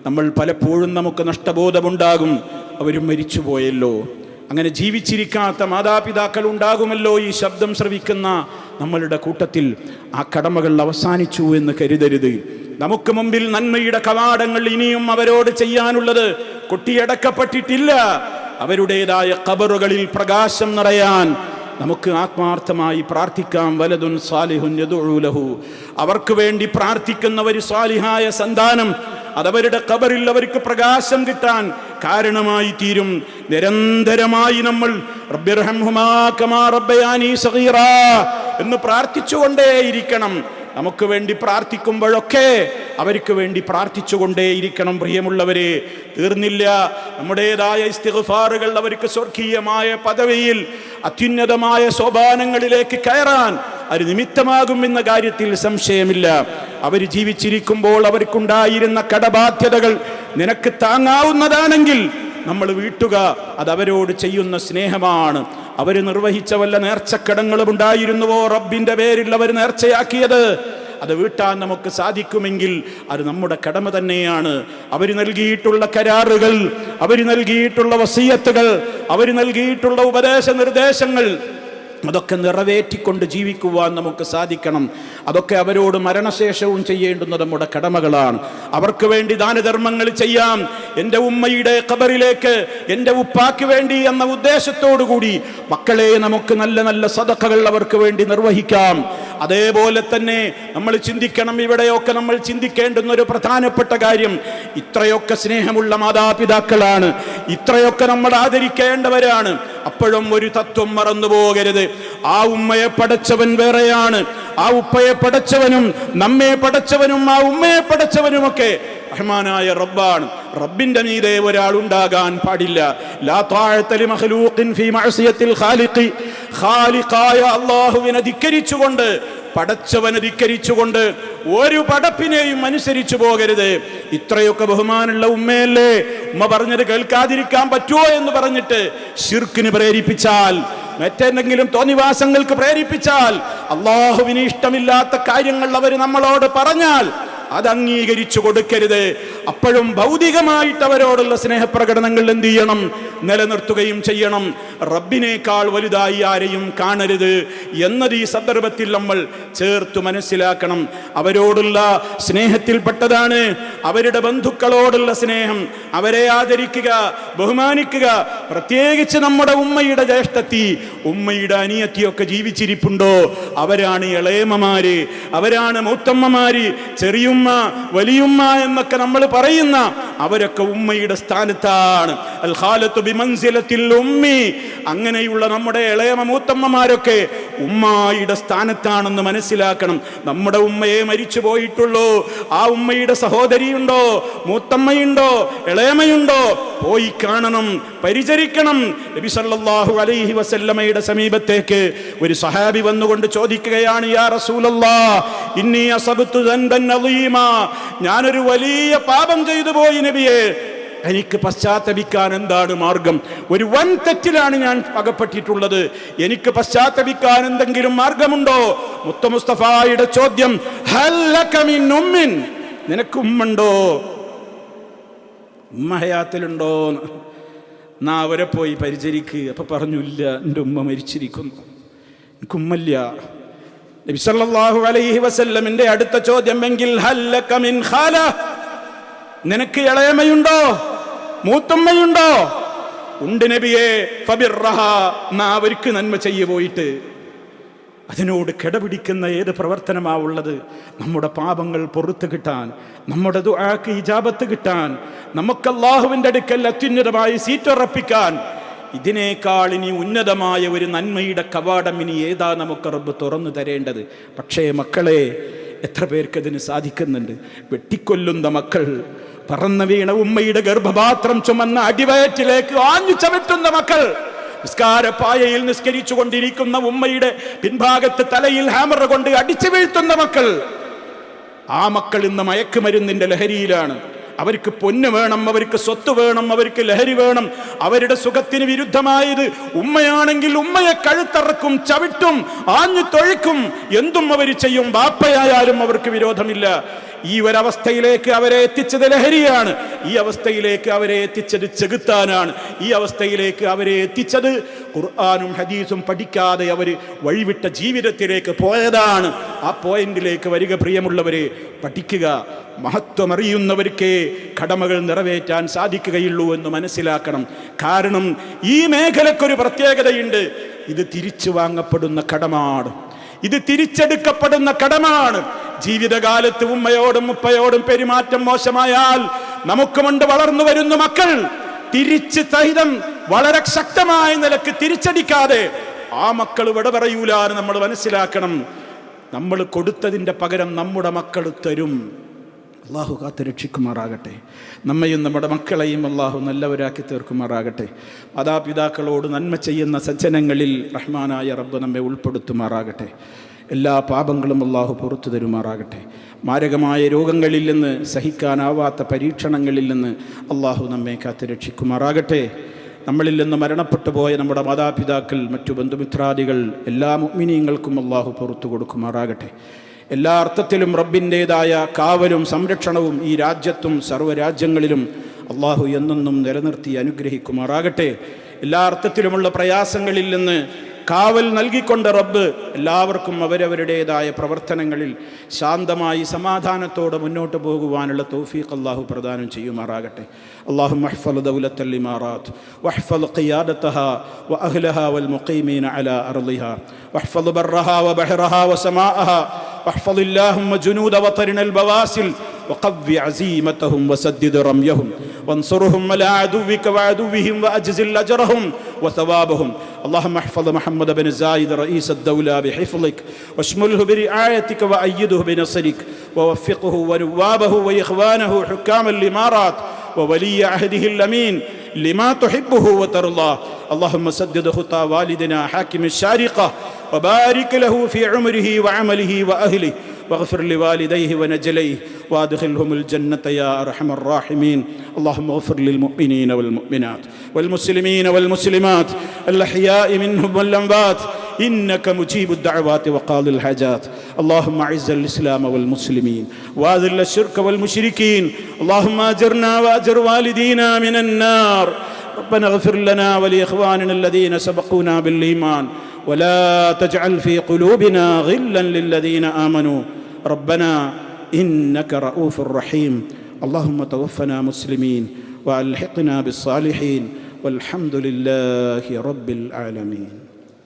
നമ്മൾ പലപ്പോഴും നമുക്ക് നഷ്ടബോധമുണ്ടാകും, അവരും മരിച്ചുപോയല്ലോ. അങ്ങനെ ജീവിച്ചിരിക്കാത്ത മാതാപിതാക്കൾ ഉണ്ടാകുമല്ലോ ഈ ശബ്ദം ശ്രവിക്കുന്ന നമ്മളുടെ കൂട്ടത്തിൽ. ആ കടമകൾ അവസാനിച്ചു എന്ന് കരുതരുത്. നമുക്ക് മുമ്പിൽ നന്മയുടെ കവാടങ്ങൾ ഇനിയും അവരോട് ചെയ്യാനുള്ളത് കൊട്ടിയടക്കപ്പെട്ടിട്ടില്ല. അവരുടേതായ ഖബറുകളിൽ പ്രകാശം നിറയാൻ നമുക്ക് ആത്മാർത്ഥമായി പ്രാർത്ഥിക്കാം. വലതുൻ സാലിഹുൻ യദഉ ലഹു. അവർക്ക് വേണ്ടി പ്രാർത്ഥിക്കുന്ന ഒരു സാലിഹായ സന്താനം അതവരുടെ ഖബറിൽ അവർക്ക് പ്രകാശം കിട്ടാൻ കാരണമായി തീരും. നിരന്തരമായി നമ്മൾ റബ്ബിർഹംഹുമാ കമാ റബ്ബയാനി സഗീറാ എന്ന് പ്രാർത്ഥിച്ചുകൊണ്ടേയിരിക്കണം. നമുക്ക് വേണ്ടി പ്രാർത്ഥിക്കുമ്പോഴൊക്കെ അവർക്ക് വേണ്ടി പ്രാർത്ഥിച്ചുകൊണ്ടേയിരിക്കണം. പ്രിയമുള്ളവരെ, തീർന്നില്ല. നമ്മുടേതായ ഇസ്തിഗ്ഫാറുകൾ അവർക്ക് സ്വർഗീയമായ പദവിയിൽ അത്യുന്നതമായ സോപാനങ്ങളിലേക്ക് കയറാൻ അത് നിമിത്തമാകുമെന്ന കാര്യത്തിൽ സംശയമില്ല. അവർ ജീവിച്ചിരിക്കുമ്പോൾ അവർക്കുണ്ടായിരുന്ന കടബാധ്യതകൾ നിനക്ക് താങ്ങാവുന്നതാണെങ്കിൽ നമ്മൾ വീട്ടുക. അത് അവരോട് ചെയ്യുന്ന സ്നേഹമാണ്. അവർ നിർവഹിച്ച വല്ല നേർച്ചക്കടങ്ങളും ഉണ്ടായിരുന്നുവോ റബ്ബിന്റെ പേരിൽ അവർ നേർച്ചയാക്കിയത്, അത് വീട്ടാൻ നമുക്ക് സാധിക്കുമെങ്കിൽ അത് നമ്മുടെ കടമ തന്നെയാണ്. അവർ നൽകിയിട്ടുള്ള കരാറുകൾ, അവർ നൽകിയിട്ടുള്ള വസിയത്തുകൾ, അവർ നൽകിയിട്ടുള്ള ഉപദേശ നിർദ്ദേശങ്ങൾ അതൊക്കെ നിറവേറ്റിക്കൊണ്ട് ജീവിക്കുവാൻ നമുക്ക് സാധിക്കണം. അതൊക്കെ അവരോട് മരണശേഷവും ചെയ്യേണ്ടുന്ന നമ്മുടെ കടമകളാണ്. അവർക്ക് വേണ്ടി ദാനധർമ്മങ്ങൾ ചെയ്യാം. എൻ്റെ ഉമ്മയുടെ ഖബറിലേക്ക് എൻ്റെ ഉപ്പാക്ക് വേണ്ടി എന്ന ഉദ്ദേശത്തോടു കൂടി മക്കളെ നമുക്ക് നല്ല നല്ല സദഖകൾ അവർക്ക് വേണ്ടി നിർവഹിക്കാം. അതേപോലെ തന്നെ നമ്മൾ ചിന്തിക്കണം, ഇവിടെയൊക്കെ നമ്മൾ ചിന്തിക്കേണ്ടുന്ന ഒരു പ്രധാനപ്പെട്ട കാര്യം, ഇത്രയൊക്കെ സ്നേഹമുള്ള മാതാപിതാക്കളാണ്, ഇത്രയൊക്കെ നമ്മൾ ആദരിക്കേണ്ടവരാണ്. അപ്പോഴും ഒരു തത്വം മറന്നു പോകരുത്. ആ ഉമ്മയെ പടച്ചവൻ വേറെയാണ്. ആ ഉപ്പയെ പടച്ചവനും നമ്മെ പടച്ചവനും ആ ഉമ്മയെ പടച്ചവനുമൊക്കെ റഹ്മാനായ റബ്ബാണ്. റബ്ബിന്റെ മീതെ ഒരാൾ ഉണ്ടാകാൻ പാടില്ല. ലാ ത്വാഅത ലിമഖ്ലൂഖിൻ ഫീ മഅസിയത്തിൽ ഖാലിഖി. ഖാലിഖായ അല്ലാഹുവിനെ ധിക്കരിച്ചുകൊണ്ട്, പടച്ചവനെ ധിക്കരിച്ചുകൊണ്ട് ഒരു പടപ്പിനെയും അനുസരിച്ചു പോകരുത്. ഇത്രയൊക്കെ ബഹുമാനുള്ള ഉമ്മയല്ലേ, ഉമ്മ പറഞ്ഞത് കേൾക്കാതിരിക്കാൻ പറ്റുമോ എന്ന് പറഞ്ഞിട്ട് ശിർക്കിന് പ്രേരിപ്പിച്ചാൽ, മറ്റെന്തെങ്കിലും തോന്നിവാസങ്ങൾക്ക് പ്രേരിപ്പിച്ചാൽ, അള്ളാഹുവിന് ഇഷ്ടമില്ലാത്ത കാര്യങ്ങൾ അവർ നമ്മളോട് പറഞ്ഞാൽ അത് അംഗീകരിച്ചു കൊടുക്കരുത്. അപ്പോഴും ഭൗതികമായിട്ട് അവരോടുള്ള സ്നേഹപ്രകടനങ്ങൾ എന്ത് ചെയ്യണം? നിലനിർത്തുകയും ചെയ്യണം. റബ്ബിനേക്കാൾ വലുതായി ആരെയും കാണരുത് എന്നത് ഈ സന്ദർഭത്തിൽ നമ്മൾ ചേർത്ത് മനസ്സിലാക്കണം. അവരോടുള്ള സ്നേഹത്തിൽപ്പെട്ടതാണ് അവരുടെ ബന്ധുക്കളോടുള്ള സ്നേഹം. അവരെ ആദരിക്കുക, ബഹുമാനിക്കുക. പ്രത്യേകിച്ച് നമ്മുടെ ഉമ്മയുടെ ജ്യേഷ്ഠത്തി, ഉമ്മയുടെ അനിയത്തിയൊക്കെ ജീവിച്ചിരിപ്പുണ്ടോ? അവരാണ് ഇളയമ്മമാര്, അവരാണ് മൂത്തമ്മമാര്, ചെറിയുമ്മ, വലിയുമ്മ എന്നൊക്കെ നമ്മൾ പറയുന്ന അവരൊക്കെ ഉമ്മയുടെ സ്ഥാനത്താണ്. അൽ ഖാലത്തു ബിമൻസിലത്തിൽ ഉമ്മി. അങ്ങനെയുള്ള നമ്മുടെ ഇളയമ മൂത്തമ്മമാരൊക്കെ ഉമ്മയുടെ സ്ഥാനത്താണെന്ന് മനസ്സിലാക്കണം. നമ്മുടെ ഉമ്മയെ മരിച്ചു പോയിട്ടുള്ളൂ, ആ ഉമ്മയുടെ സഹോദരിയുണ്ടോ, മൂത്തമ്മയുണ്ടോ, ഇളയമയുണ്ടോ? പോയി കാണണം, പരിചരിക്കണം. നബി സല്ലല്ലാഹു അലൈഹി വസല്ലമയുടെ സമീപത്തേക്ക് ഒരു സഹാബി വന്നുകൊണ്ട് ചോദിക്കുകയാണ്, യാ റസൂലല്ലാഹ്, ഇന്നി അസബ്തു ദൻബൻ അളീമാ. ഞാനൊരു വലിയ പാപം ചെയ്തു പോയി നബിയേ, എനിക്ക് പശ്ചാത്തപിക്കാൻ എന്താണ് മാർഗം? ഒരു വൻ തെറ്റിലാണ് ഞാൻ അകപ്പെട്ടിട്ടുള്ളത്, എനിക്ക് പശ്ചാത്തപിക്കാൻ എന്തെങ്കിലും മാർഗമുണ്ടോ? മുത്ത മുസ്തഫായുടെ ചോദ്യം, ഹൽ ലക മിൻ ഉമ്മിൻ, നിനക്ക് ഉമ്മണ്ടോ? ഉമ്മ ഹയാത്തിലുണ്ടോ? എന്നാ അവരെ പോയി പരിചരിക്കുക. അപ്പൊ പറഞ്ഞു, ഇല്ല, എൻ്റെ ഉമ്മ മരിച്ചിരിക്കുന്നു, എനിക്ക് ഉമ്മല്ല. നബി സല്ലല്ലാഹു അലൈഹി വസല്ലമിന്റെ അടുത്ത ചോദ്യം, എങ്കിൽ ഹൽ ലക മിൻ ഖാല, നിനക്ക് ഇളയമയുണ്ടോ, മൂത്തമ്മയുണ്ടോ? ഉണ്ട് നബിയെ, ഫബിർറഹ, നാ അവർക്ക് നന്മ ചെയ്യ പോയിട്ട്. അതിനോട് കിടപിടിക്കുന്ന ഏത് പ്രവർത്തനമാവുള്ളത്? നമ്മുടെ പാപങ്ങൾ പൊറുത്ത് കിട്ടാൻ, നമ്മുടെ ദുആക്ക് ഇജാബത്ത് കിട്ടാൻ, നമുക്ക് അല്ലാഹുവിൻ്റെ അടുക്കൽ അത്യുന്നതമായി സീറ്റുറപ്പിക്കാൻ, ഇതിനേക്കാൾ ഇനി ഉന്നതമായ ഒരു നന്മയുടെ കവാടം ഇനി ഏതാ നമുക്ക് റബ്ബ് തുറന്നു തരേണ്ടത്? പക്ഷേ മക്കളെ, എത്ര പേർക്ക് അതിന് സാധിക്കുന്നുണ്ട്? വെട്ടിക്കൊല്ലുന്ന മക്കൾ, പറന്നു വീണ ഉമ്മയുടെ ഗർഭപാത്രം ചുമന്ന അടിവയറ്റിലേക്ക് ആഞ്ഞു ചവിട്ടുന്ന മക്കൾ, നിസ്കാരപ്പായയിൽ നിസ്കരിച്ചു കൊണ്ടിരിക്കുന്ന ഉമ്മയുടെ പിൻഭാഗത്ത് തലയിൽ ഹാമർ കൊണ്ട് അടിച്ചു വീഴ്ത്തുന്ന മക്കൾ, ആ മക്കൾ ഇന്ന് മയക്കുമരുന്നിന്റെ ലഹരിയിലാണ്. അവർക്ക് പൊന്ന് വേണം, അവർക്ക് സ്വത്ത് വേണം, അവർക്ക് ലഹരി വേണം. അവരുടെ സുഖത്തിന് വിരുദ്ധമായത് ഉമ്മയാണെങ്കിൽ ഉമ്മയെ കഴുത്തറക്കും, ചവിട്ടും, ആഞ്ഞു തൊഴിക്കും, എന്തും അവർ ചെയ്യും. ബാപ്പയായാലും അവർക്ക് വിരോധമില്ല. ഈ ഒരവസ്ഥയിലേക്ക് അവരെ എത്തിച്ചത് ലഹരിയാണ്. ഈ അവസ്ഥയിലേക്ക് അവരെ എത്തിച്ചത് ചെകുത്താനാണ്. ഈ അവസ്ഥയിലേക്ക് അവരെ എത്തിച്ചത് ഖുർആനും ഹദീസും പഠിക്കാതെ അവർ വഴിവിട്ട ജീവിതത്തിലേക്ക് പോയതാണ്. ആ പോയിന്റിലേക്ക് വരിക പ്രിയമുള്ളവരെ. പഠിക്കുക. മഹത്വമറിയുന്നവർക്കേ കടമകൾ നിറവേറ്റാൻ സാധിക്കുകയുള്ളൂ എന്ന് മനസ്സിലാക്കണം. കാരണം ഈ മേഖലക്കൊരു പ്രത്യേകതയുണ്ട്. ഇത് തിരിച്ചു വാങ്ങപ്പെടുന്ന കടമാണ്, ഇത് തിരിച്ചെടുക്കപ്പെടുന്ന കടമാണ്. ജീവിതകാലത്ത് ഉമ്മയോടും ഉപ്പയോടും പെരുമാറ്റം മോശമായാൽ നമുക്കുമുണ്ട് വളർന്നു വരുന്ന മക്കൾ. തിരിച്ച് സഹിതം വളരെ ശക്തമായ നിലക്ക് തിരിച്ചടിക്കാതെ ആ മക്കൾ വിട പറയൂലാന്ന് നമ്മൾ മനസ്സിലാക്കണം. നമ്മൾ കൊടുത്തതിൻ്റെ പകരം നമ്മുടെ മക്കൾ തരും. അള്ളാഹു കാത്ത് രക്ഷിക്കുമാറാകട്ടെ. നമ്മയും നമ്മുടെ മക്കളെയും അള്ളാഹു നല്ലവരാക്കി തീർക്കുമാറാകട്ടെ. മാതാപിതാക്കളോട് നന്മ ചെയ്യുന്ന സജ്ജനങ്ങളിൽ റഹ്മാനായ റബ്ബ് നമ്മെ ഉൾപ്പെടുത്തുമാറാകട്ടെ. എല്ലാ പാപങ്ങളും അള്ളാഹു പുറത്തു തരുമാറാകട്ടെ. മാരകമായ രോഗങ്ങളിൽ നിന്ന്, സഹിക്കാനാവാത്ത പരീക്ഷണങ്ങളിൽ നിന്ന് അള്ളാഹു നമ്മെ കാത്ത് രക്ഷിക്കുമാറാകട്ടെ. നമ്മളിൽ നിന്ന് മരണപ്പെട്ടു പോയ നമ്മുടെ മാതാപിതാക്കൾ, മറ്റു ബന്ധുമിത്രാദികൾ, എല്ലാ മുഅ്മിനീങ്ങൾക്കും അള്ളാഹു പുറത്തു കൊടുക്കുമാറാകട്ടെ. എല്ലാ അർത്ഥത്തിലും റബ്ബിൻ്റേതായ കാവലും സംരക്ഷണവും ഈ രാജ്യത്തും സർവ്വരാജ്യങ്ങളിലും അള്ളാഹു എന്നെന്നും നിലനിർത്തി അനുഗ്രഹിക്കുമാറാകട്ടെ. എല്ലാ അർത്ഥത്തിലുമുള്ള പ്രയാസങ്ങളിൽ നിന്ന് കാവൽ നൽകിക്കൊണ്ട് റബ്ബ് എല്ലാവർക്കും അവരവരുടേതായ പ്രവർത്തനങ്ങളിൽ ശാന്തമായി സമാധാനത്തോടെ മുന്നോട്ട് പോകുവാനുള്ള തൗഫീഖ് അല്ലാഹു പ്രദാനം ചെയ്യുമാറാകട്ടെ. അല്ലാഹുമ്മ ഇഹ്ഫള് ദൗലത്തൽ ഇമാറാത്ത് വഹ്ഫള് ഖിയാദതഹാ വഅഹ്ലഹാ വൽ മുഖീമീന അലാ അർളിഹാ വഹ്ഫള് ബർറഹാ വബഹ്റഹാ വസമാഅഹാ واحفظ اللهم جنود وطننا البواسل وقوي عزيمتهم وسدد رميهم وانصرهم على عدوك وعدوهم وأجزل أجرهم وثوابهم. اللهم احفظ محمد بن زايد رئيس الدولة بحفظك واشمله برعايتك وأيده بنصرك ووفقه ونوابه وإخوانه حكام الإمارات وولي عهده الأمين لما تحبه وترضى. اللهم سدد خطى والدنا حاكم الشارقة وبارك له في عمره وعمله وأهله واغفر لوالديه ونجليه وادخلهم الجنة يا أرحم الراحمين. اللهم اغفر للمؤمنين والمؤمنات والمسلمين والمسلمات الأحياء منهم والأموات إنك مجيب الدعوات وقاضي الحاجات. اللهم أعز الإسلام والمسلمين وأذل الشرك والمشركين. اللهم أجرنا وأجر والدينا من النار. ربنا اغفر لنا ولإخواننا الذين سبقونا بالإيمان ولا تجعل في قلوبنا غلا للذين آمنوا ربنا إنك رؤوف رحيم. اللهم توفنا مسلمين وألحقنا بالصالحين والحمد لله رب العالمين.